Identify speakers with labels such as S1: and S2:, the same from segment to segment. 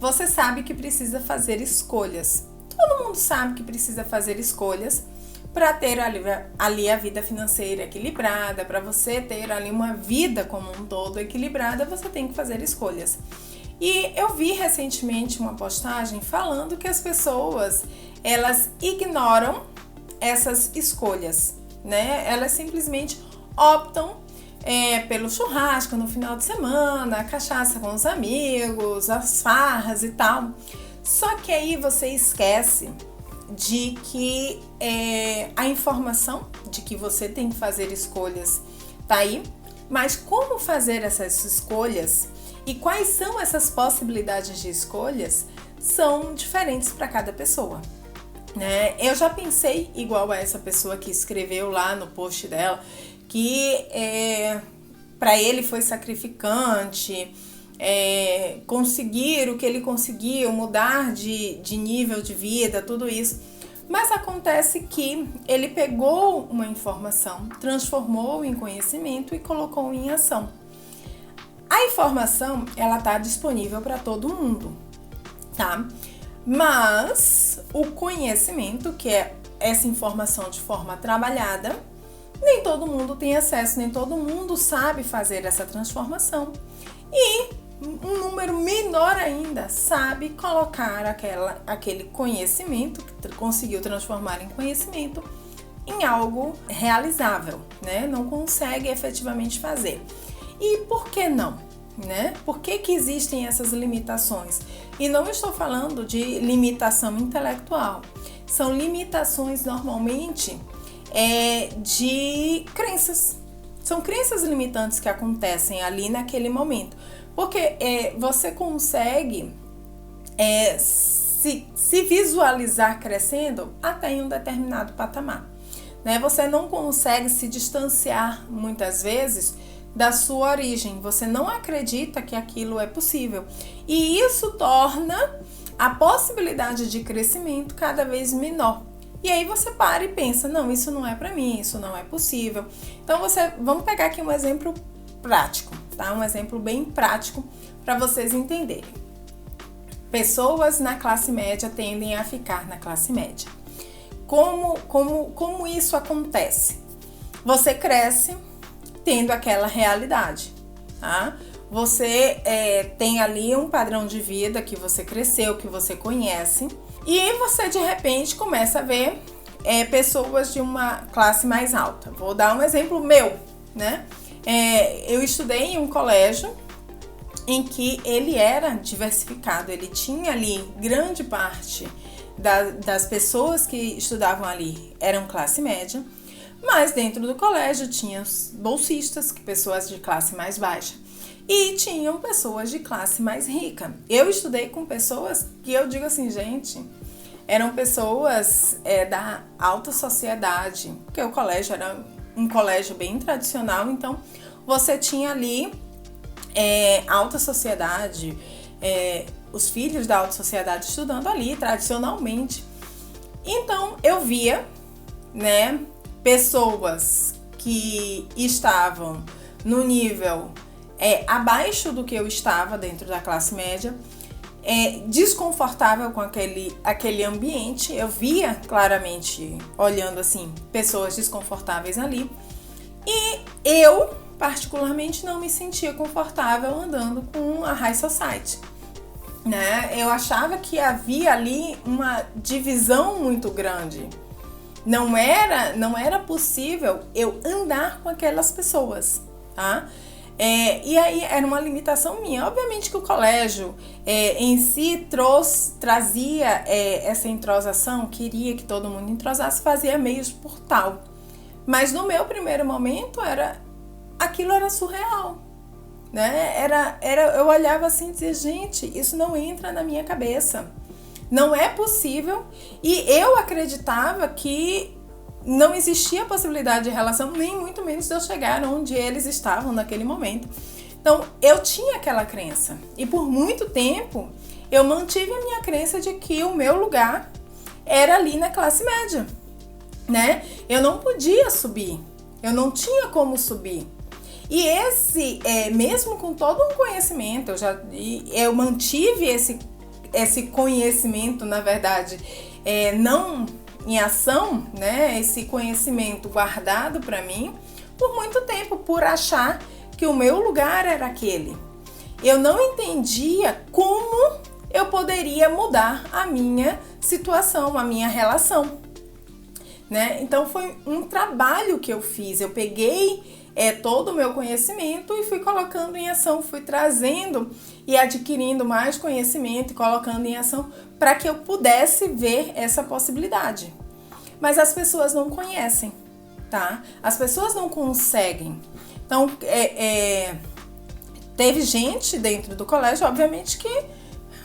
S1: você sabe que precisa fazer escolhas. Todo mundo sabe que precisa fazer escolhas para ter ali a vida financeira equilibrada, para você ter ali uma vida como um todo equilibrada, você tem que fazer escolhas. E eu vi recentemente uma postagem falando que as pessoas, elas ignoram essas escolhas, né? Elas simplesmente optam pelo churrasco no final de semana, a cachaça com os amigos, as farras e tal. Só que aí você esquece de que a informação de que você tem que fazer escolhas tá aí, mas como fazer essas escolhas e quais são essas possibilidades de escolhas são diferentes para cada pessoa, né? Eu já pensei igual a essa pessoa que escreveu lá no post dela que para ele foi sacrificante conseguir o que ele conseguiu, mudar de nível de vida, tudo isso. Mas acontece que ele pegou uma informação, transformou em conhecimento e colocou em ação. A informação, ela tá disponível para todo mundo, tá? Mas o conhecimento, que é essa informação de forma trabalhada, nem todo mundo tem acesso, nem todo mundo sabe fazer essa transformação. E um número menor ainda sabe colocar aquele conhecimento, que conseguiu transformar em conhecimento, em algo realizável, né? Não consegue efetivamente fazer. E por que não? Né? Por que existem essas limitações? E não estou falando de limitação intelectual. São limitações normalmente de crenças. São crenças limitantes que acontecem ali naquele momento. Porque você consegue se visualizar crescendo até em um determinado patamar, né? Você não consegue se distanciar muitas vezes da sua origem. Você não acredita que aquilo é possível. E isso torna a possibilidade de crescimento cada vez menor. E aí você para e pensa, não, isso não é para mim, isso não é possível. Então vamos pegar aqui um exemplo prático, tá? Um exemplo bem prático para vocês entenderem. Pessoas na classe média tendem a ficar na classe média. Como isso acontece? Você cresce tendo aquela realidade, tá? Você tem ali um padrão de vida que você cresceu, que você conhece, e você de repente começa a ver pessoas de uma classe mais alta. Vou dar um exemplo meu, né? Eu estudei em um colégio em que ele era diversificado, ele tinha ali grande parte das pessoas que estudavam ali eram classe média, mas dentro do colégio tinha os bolsistas, pessoas de classe mais baixa, e tinham pessoas de classe mais rica. Eu estudei com pessoas que eu digo assim, gente, eram pessoas da alta sociedade, porque o colégio era um colégio bem tradicional, então você tinha ali alta sociedade, os filhos da alta sociedade estudando ali tradicionalmente. Então eu via, né, pessoas que estavam no nível abaixo do que eu estava dentro da classe média, desconfortável com aquele ambiente. Eu via claramente, olhando assim, pessoas desconfortáveis ali, e eu particularmente não me sentia confortável andando com a High Society, né? Eu achava que havia ali uma divisão muito grande. Não era possível eu andar com aquelas pessoas, tá? E aí era uma limitação minha. Obviamente que o colégio em si trazia essa entrosação, queria que todo mundo entrosasse, fazia meios por tal. Mas no meu primeiro momento aquilo era surreal, né? Eu olhava assim e dizia, gente, isso não entra na minha cabeça. Não é possível. E eu acreditava que não existia possibilidade de relação, nem muito menos de eu chegar onde eles estavam naquele momento. Então, eu tinha aquela crença. E por muito tempo, eu mantive a minha crença de que o meu lugar era ali na classe média, né? Eu não podia subir. Eu não tinha como subir. E mesmo com todo um conhecimento, eu mantive esse conhecimento, na verdade, não em ação, né? Esse conhecimento guardado para mim por muito tempo, por achar que o meu lugar era aquele. Eu não entendia como eu poderia mudar a minha situação, a minha relação, né? Então foi um trabalho que eu fiz. Eu peguei todo o meu conhecimento e fui colocando em ação, fui trazendo e adquirindo mais conhecimento e colocando em ação para que eu pudesse ver essa possibilidade. Mas as pessoas não conhecem, tá? As pessoas não conseguem. Então, teve gente dentro do colégio, obviamente, que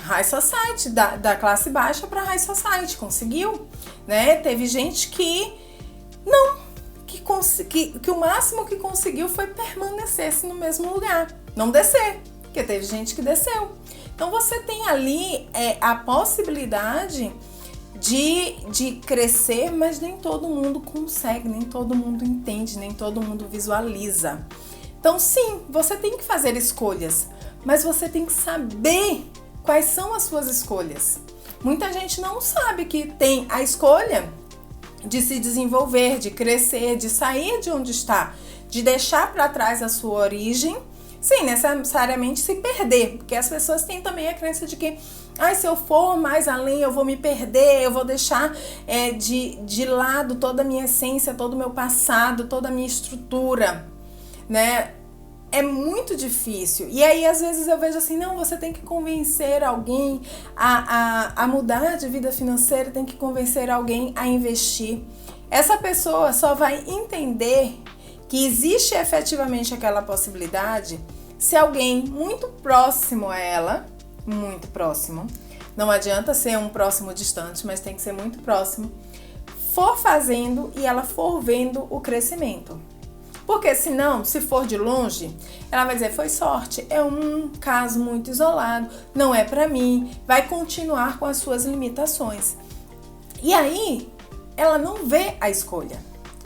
S1: High Society, da classe baixa para High Society, conseguiu, né? Teve gente que não, que o máximo que conseguiu foi permanecer no mesmo lugar, não descer, porque teve gente que desceu. Então você tem ali a possibilidade de crescer, mas nem todo mundo consegue, nem todo mundo entende, nem todo mundo visualiza. Então sim, você tem que fazer escolhas, mas você tem que saber quais são as suas escolhas. Muita gente não sabe que tem a escolha de se desenvolver, de crescer, de sair de onde está, de deixar para trás a sua origem, sem necessariamente se perder, porque as pessoas têm também a crença de que se eu for mais além eu vou me perder, eu vou deixar de lado toda a minha essência, todo o meu passado, toda a minha estrutura, né? É muito difícil. E aí, às vezes, eu vejo assim, não, você tem que convencer alguém a mudar de vida financeira, tem que convencer alguém a investir. Essa pessoa só vai entender que existe efetivamente aquela possibilidade se alguém muito próximo a ela, muito próximo, não adianta ser um próximo distante, mas tem que ser muito próximo, for fazendo e ela for vendo o crescimento. Porque senão, se for de longe, ela vai dizer, foi sorte, é um caso muito isolado, não é pra mim, vai continuar com as suas limitações. E aí, ela não vê a escolha.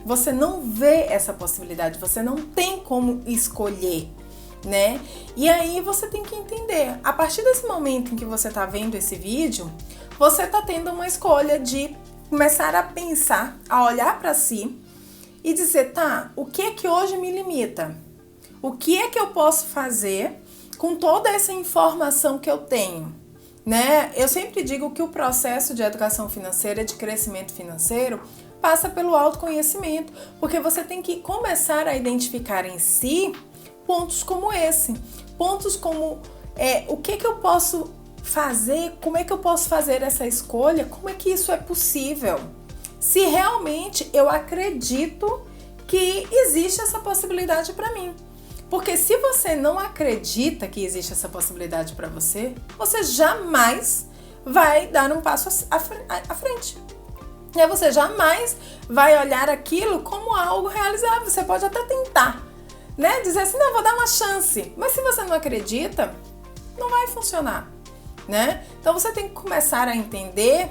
S1: Você não vê essa possibilidade, você não tem como escolher, né? E aí você tem que entender, a partir desse momento em que você tá vendo esse vídeo, você tá tendo uma escolha de começar a pensar, a olhar pra si, e dizer, tá, o que é que hoje me limita? O que é que eu posso fazer com toda essa informação que eu tenho? Né? Eu sempre digo que o processo de educação financeira, de crescimento financeiro, passa pelo autoconhecimento, porque você tem que começar a identificar em si pontos como esse. Pontos como, o que é que eu posso fazer? Como é que eu posso fazer essa escolha? Como é que isso é possível? Se realmente eu acredito que existe essa possibilidade para mim. Porque se você não acredita que existe essa possibilidade para você, você jamais vai dar um passo à frente. E aí você jamais vai olhar aquilo como algo realizável. Você pode até tentar, né? Dizer assim, não, vou dar uma chance. Mas se você não acredita, não vai funcionar, né? Então você tem que começar a entender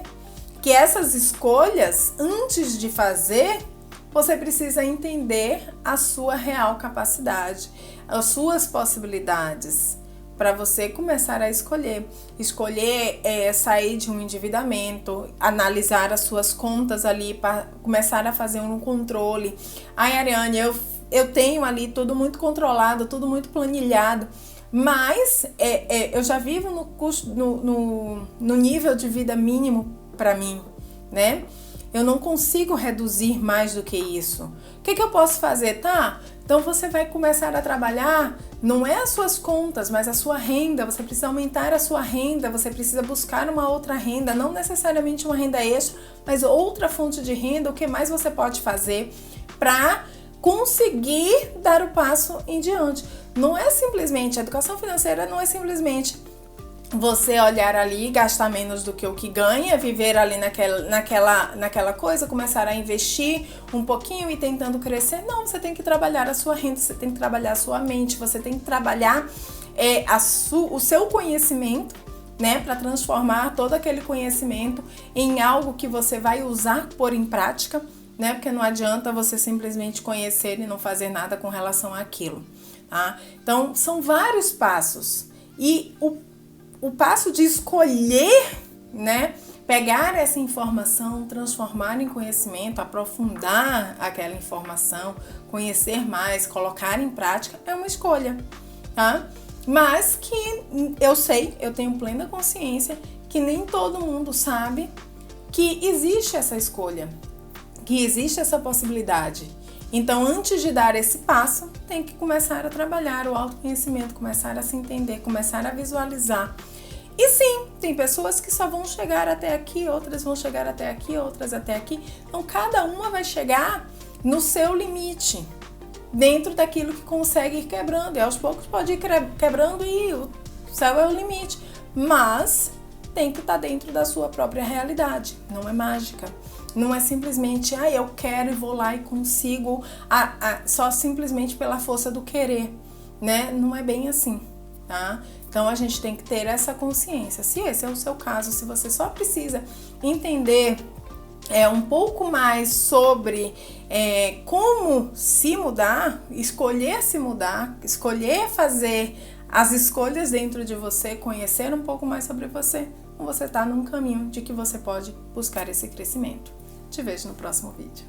S1: que essas escolhas, antes de fazer, você precisa entender a sua real capacidade, as suas possibilidades, para você começar a escolher. Escolher sair de um endividamento, analisar as suas contas ali, para começar a fazer um controle. Ai, Ariane, eu tenho ali tudo muito controlado, tudo muito planilhado, mas eu já vivo no nível de vida mínimo para mim, né? Eu não consigo reduzir mais do que isso. O que eu posso fazer? Tá, então você vai começar a trabalhar, não é as suas contas, mas a sua renda. Você precisa aumentar a sua renda, você precisa buscar uma outra renda, não necessariamente uma renda extra, mas outra fonte de renda. O que mais você pode fazer para conseguir dar o passo em diante? Não é simplesmente, a educação financeira não é simplesmente você olhar ali, gastar menos do que o que ganha, viver ali naquela coisa, começar a investir um pouquinho e tentando crescer. Não, você tem que trabalhar a sua renda, você tem que trabalhar a sua mente, você tem que trabalhar o seu conhecimento, né, para transformar todo aquele conhecimento em algo que você vai usar, pôr em prática, né, porque não adianta você simplesmente conhecer e não fazer nada com relação àquilo, tá? Então, são vários passos e o passo de escolher, né, pegar essa informação, transformar em conhecimento, aprofundar aquela informação, conhecer mais, colocar em prática, é uma escolha, tá? Mas que eu tenho plena consciência que nem todo mundo sabe que existe essa escolha, que existe essa possibilidade. Então, antes de dar esse passo, tem que começar a trabalhar o autoconhecimento, começar a se entender, começar a visualizar. E sim, tem pessoas que só vão chegar até aqui, outras vão chegar até aqui, outras até aqui. Então, cada uma vai chegar no seu limite, dentro daquilo que consegue ir quebrando. E aos poucos pode ir quebrando e o céu é o limite. Mas tem que estar dentro da sua própria realidade, não é mágica. Não é simplesmente, eu quero e vou lá e consigo, só simplesmente pela força do querer, né? Não é bem assim, tá? Então a gente tem que ter essa consciência. Se esse é o seu caso, se você só precisa entender um pouco mais sobre como se mudar, escolher se mudar, escolher fazer as escolhas dentro de você, conhecer um pouco mais sobre você, então você está num caminho de que você pode buscar esse crescimento. Te vejo no próximo vídeo.